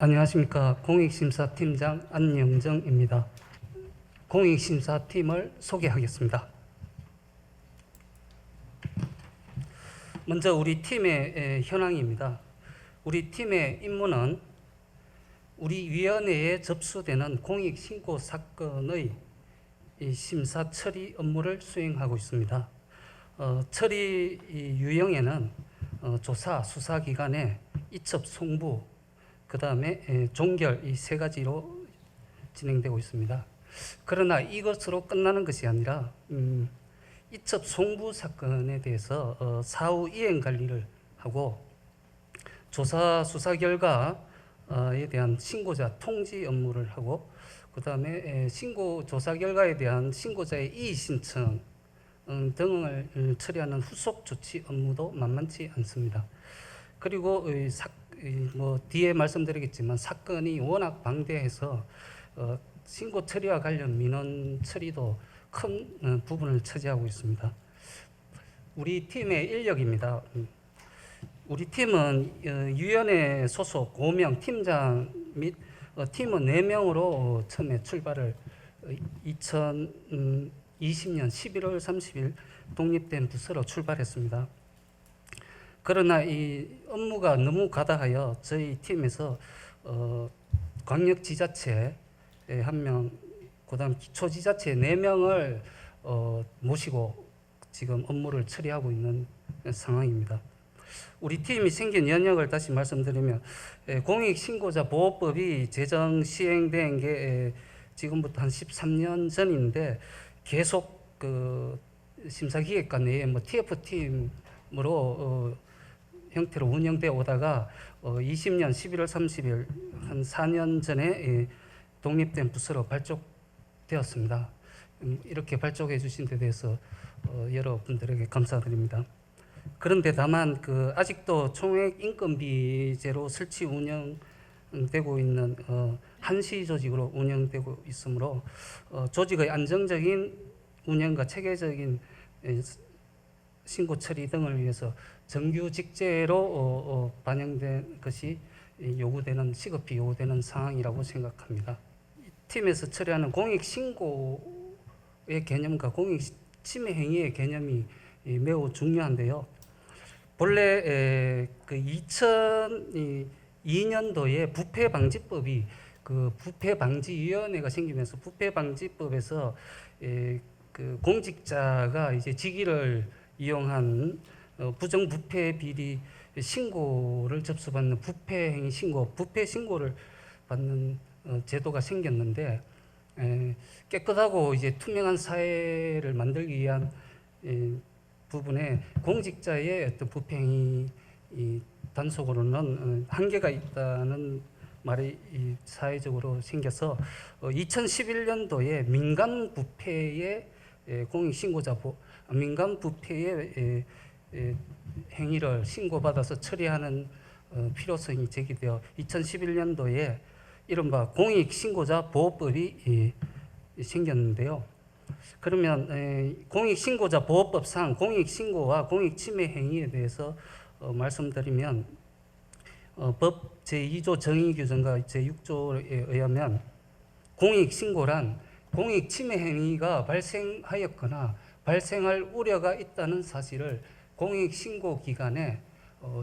안녕하십니까. 공익심사팀장 안영정입니다. 공익심사팀을 소개하겠습니다. 먼저 우리 팀의 현황입니다. 우리 팀의 임무는 우리 위원회에 접수되는 공익신고 사건의 심사 처리 업무를 수행하고 있습니다. 처리 유형에는 조사, 수사기관의 이첩, 송부, 그 다음에 종결, 이 세 가지로 진행되고 있습니다. 그러나 이것으로 끝나는 것이 아니라 이첩 송부 사건에 대해서 사후 이행 관리를 하고 조사 수사 결과에 대한 신고자 통지 업무를 하고 그 다음에 신고 조사 결과에 대한 신고자의 이의 신청 등을 처리하는 후속 조치 업무도 만만치 않습니다. 그리고 뒤에 말씀드리겠지만 사건이 워낙 방대해서 신고 처리와 관련 민원 처리도 큰 부분을 차지하고 있습니다. 우리 팀의 인력입니다. 우리 팀은 위원회 소속 5명 팀장 및 팀원 4명으로 처음에 출발을 2020년 11월 30일 독립된 부서로 출발했습니다. 그러나 이 업무가 너무 가다하여 저희 팀에서 광역지자체 1명, 그 다음 기초지자체 4명을 모시고 지금 업무를 처리하고 있는 상황입니다. 우리 팀이 생긴 연역을 다시 말씀드리면 공익신고자 보호법이 제정 시행된 게 지금부터 한 13년 전인데 계속 그 심사기획과 내에 TF팀으로 형태로 운영되어 오다가 20년 11월 30일 한 4년 전에 독립된 부서로 발족되었습니다. 이렇게 발족해 주신 데 대해서 여러분들에게 감사드립니다. 그런데 다만 아직도 총액 인건비제로 설치 운영되고 있는 한시 조직으로 운영되고 있으므로 조직의 안정적인 운영과 체계적인 신고 처리 등을 위해서 정규직제로 반영된 것이 시급히 요구되는 상황이라고 생각합니다. 팀에서 처리하는 공익신고의 개념과 공익침해 행위의 개념이 매우 중요한데요. 본래 2002년도에 부패방지법이 부패방지위원회가 생기면서 부패방지법에서 공직자가 이제 직위를 이용한 부정부패 비리 신고를 접수받는 부패행위 신고, 부패 신고를 받는 제도가 생겼는데 깨끗하고 이제 투명한 사회를 만들기 위한 부분에 공직자의 어떤 부패행위 단속으로는 한계가 있다는 말이 사회적으로 생겨서 2011년도에 민간 부패의 공익신고자 민간 부패의 행위를 신고받아서 처리하는 필요성이 제기되어 2011년도에 이른바 공익신고자 보호법이 생겼는데요. 그러면 공익신고자 보호법상 공익신고와 공익침해 행위에 대해서 말씀드리면 법 제2조 정의규정과 제6조에 의하면 공익신고란 공익침해 행위가 발생하였거나 발생할 우려가 있다는 사실을 공익신고기관에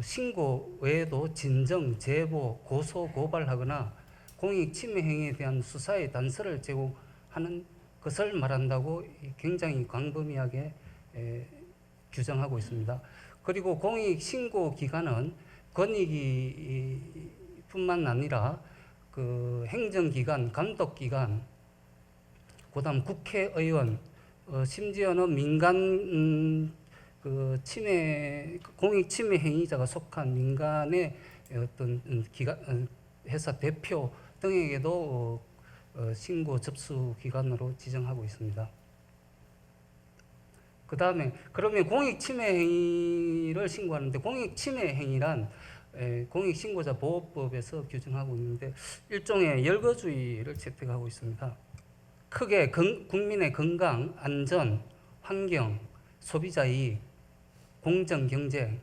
신고 외에도 진정, 제보, 고소, 고발하거나 공익침해 행위에 대한 수사의 단서를 제공하는 것을 말한다고 굉장히 광범위하게 규정하고 있습니다. 그리고 공익신고기관은 권익위뿐만 아니라 행정기관, 감독기관, 그다음 국회의원, 심지어는 민간 공익침해 행위자가 속한 민간의 어떤 회사 대표 등에게도 신고 접수 기관으로 지정하고 있습니다. 그 다음에 그러면 공익침해 행위를 신고하는데 공익침해 행위란 공익신고자 보호법에서 규정하고 있는데 일종의 열거주의를 채택하고 있습니다. 크게 국민의 건강, 안전, 환경, 소비자 이익, 공정 경쟁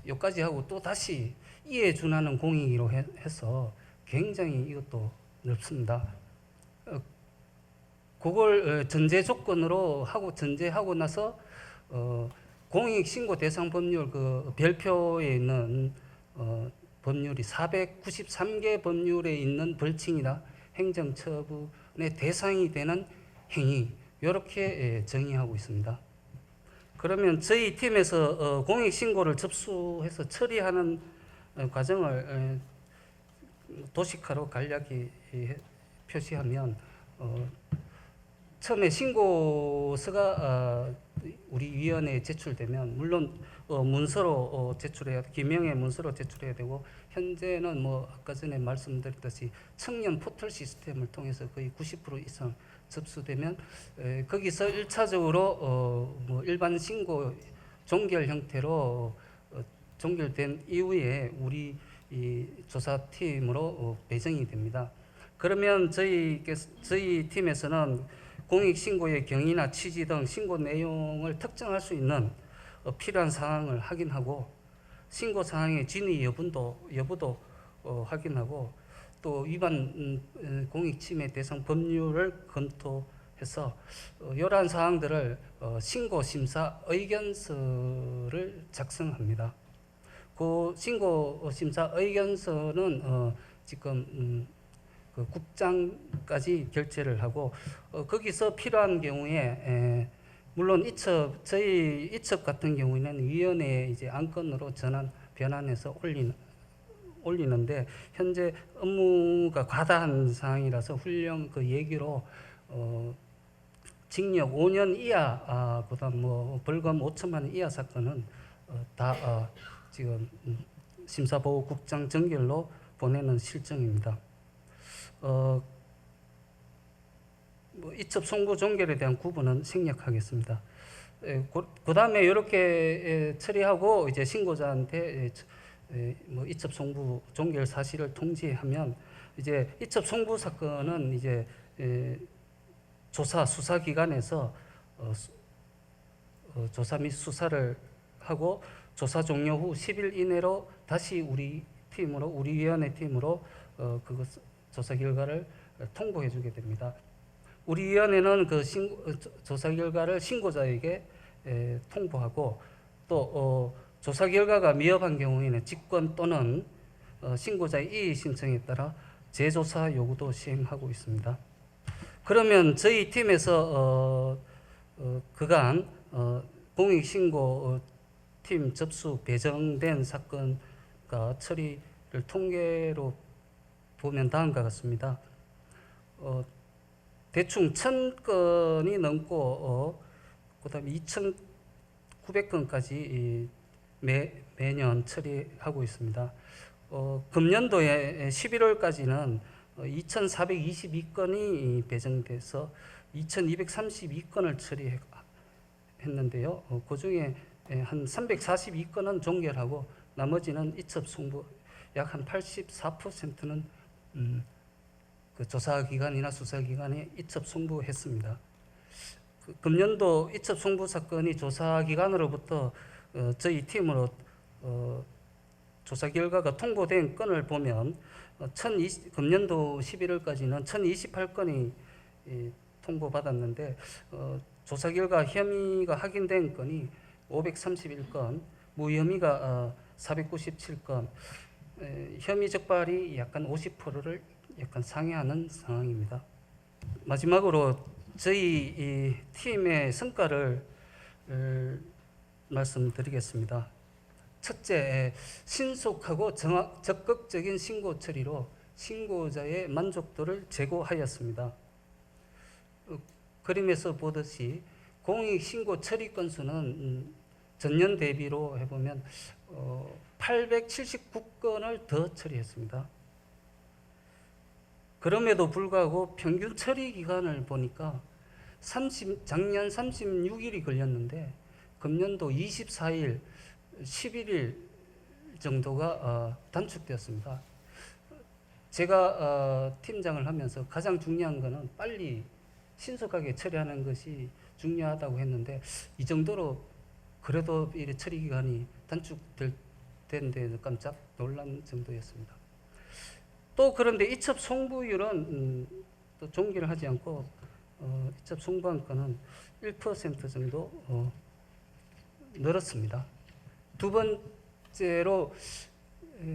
여기까지 하고 또 다시 이에 준하는 공익으로 해서 굉장히 이것도 넓습니다. 그걸 전제 조건으로 하고 전제하고 나서 공익신고 대상 법률 그 별표에 있는 법률이 493개 법률에 있는 벌칙이나 행정처분의 대상이 되는 행위 이렇게 정의하고 있습니다. 그러면 저희 팀에서 공익신고를 접수해서 처리하는 과정을 도식화로 간략히 표시하면 처음에 신고서가 우리 위원회에 제출되면 물론 문서로 제출해야 기명의 문서로 제출해야 되고 현재는 뭐 아까 전에 말씀드렸듯이 청년 포털 시스템을 통해서 거의 90% 이상 접수되면 거기서 1차적으로 뭐 일반 신고 종결 형태로 종결된 이후에 우리 이 조사팀으로 배정이 됩니다. 그러면 저희 팀에서는 공익신고의 경위나 취지 등 신고 내용을 특정할 수 있는 필요한 사항을 확인하고 신고 사항의 진위 여부도 확인하고 또 위반 공익침해 대상 법률을 검토해서 이러한 사항들을 신고 심사 의견서를 작성합니다. 그 신고 심사 의견서는 지금 그 국장까지 결재를 하고 거기서 필요한 경우에 물론 저희 이첩 같은 경우에는 위원회에 이제 안건으로 변환해서 올리는데 현재 업무가 과다한 사항이라서 훈령 그 얘기로 징역 5년 이하보다 뭐 벌금 5천만 원 이하 사건은 다 지금 심사보고국장 정결로 보내는 실정입니다. 뭐 이첩 송부 종결에 대한 구분은 생략하겠습니다. 그 다음에 이렇게 처리하고 이제 신고자한테 뭐 이첩 송부 종결 사실을 통지하면 이제 이첩 송부 사건은 이제 수사기관에서 조사 및 수사를 하고 조사 종료 후 10일 이내로 다시 우리 위원회 팀으로 그것 조사 결과를 통보해 주게 됩니다. 우리 위원회는 그 조사 결과를 신고자에게 통보하고 또 조사 결과가 미흡한 경우에는 직권 또는 신고자의 이의 신청에 따라 재조사 요구도 시행하고 있습니다. 그러면 저희 팀에서 그간 공익신고 팀 접수 배정된 사건과 처리를 통계로 보면 다음과 같습니다. 대충 1000건이 넘고 그다음에 2900건까지 매년 처리하고 있습니다. 금년도에 11월까지는 2422건이 배정돼서 2232건을 처리했는데요. 그 중에 한 342건은 종결하고 나머지는 이첩 송부 약 한 84%는 그 조사기관이나 수사기관에 이첩 송부했습니다. 금년도 이첩 송부 사건이 조사기관으로부터 저희 팀으로 조사 결과가 통보된 건을 보면 금년도 11월까지는 1028건이 통보받았는데 조사 결과 혐의가 확인된 건이 531건, 무혐의가 497건, 혐의 적발이 약간 50%를 약간 상회하는 상황입니다. 마지막으로 저희 팀의 성과를 말씀드리겠습니다. 첫째, 신속하고 적극적인 신고 처리로 신고자의 만족도를 제고하였습니다. 그림에서 보듯이 공익신고 처리 건수는 전년 대비로 해보면 879건을 더 처리했습니다. 그럼에도 불구하고 평균 처리 기간을 보니까 작년 36일이 걸렸는데 금년도 24일, 11일 정도가 단축되었습니다. 제가 팀장을 하면서 가장 중요한 것은 빨리 신속하게 처리하는 것이 중요하다고 했는데 이 정도로 그래도 이 처리 기간이 단축될 텐데 깜짝 놀란 정도였습니다. 또 그런데 이첩 송부율은 또 종결을 하지 않고 이첩 송부한 건은 1% 정도 늘었습니다. 두 번째로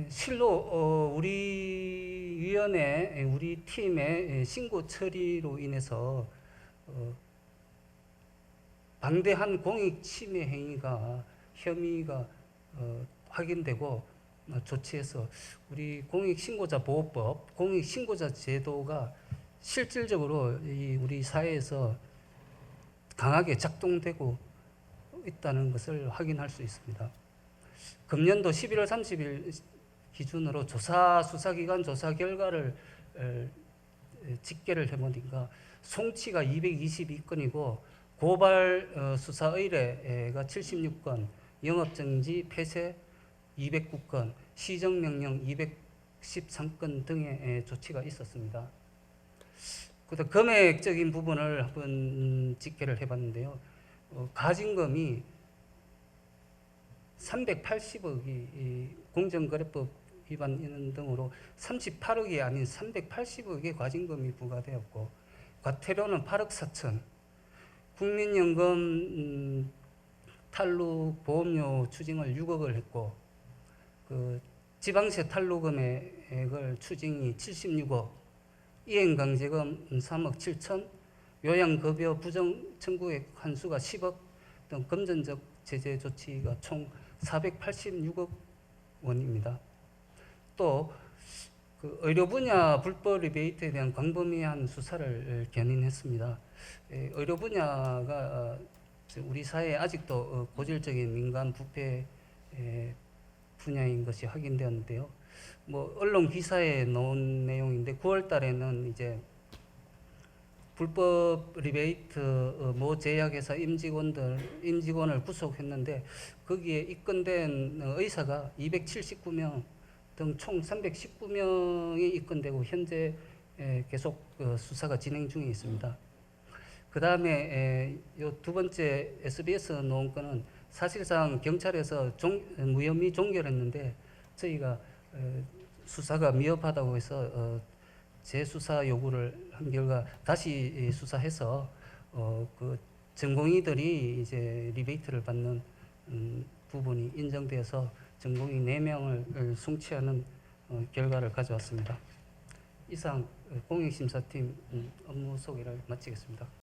실로 우리 위원회, 우리 팀의 신고 처리로 인해서 방대한 공익 침해 행위가 혐의가 확인되고 조치해서 우리 공익신고자 보호법, 공익신고자 제도가 실질적으로 우리 사회에서 강하게 작동되고 있다는 것을 확인할 수 있습니다. 금년도 11월 30일 기준으로 수사기관 조사 결과를 집계를 해보니까 송치가 222건이고 고발 수사 의뢰가 76건, 영업정지 폐쇄 209건, 시정명령 213건 등의 조치가 있었습니다. 그다음 금액적인 부분을 한번 집계를 해봤는데요. 가진금이 380억이 공정거래법 위반 등으로 38억이 아닌 380억의 과징금이 부과되었고, 과태료는 8억 4천, 국민연금 탈루 보험료 추징을 6억을 했고, 그 지방세 탈루 금액을 추징이 76억, 이행강제금 3억 7천, 요양급여 부정 청구액 한수가 10억 등 금전적 제재 조치가 총 486억 원입니다. 또 그 의료 분야 불법 리베이트에 대한 광범위한 수사를 견인했습니다. 의료 분야가 우리 사회에 아직도 고질적인 민간 부패 분야인 것이 확인되었는데요. 뭐 언론 기사에 나온 내용인데 9월 달에는 이제 불법 리베이트 모 제약회사 임직원을 구속했는데 거기에 입건된 의사가 279명 등 총 319명이 입건되고 현재 계속 수사가 진행 중에 있습니다. 그 다음에 두 번째 SBS 놓은 거는 사실상 경찰에서 무혐의 종결했는데 저희가 수사가 미흡하다고 해서 재수사 요구를 한 결과 다시 수사해서 그 전공의들이 이제 리베이트를 받는 부분이 인정돼서 전공의 4명을 송치하는 결과를 가져왔습니다. 이상 공익심사팀 업무 소개를 마치겠습니다.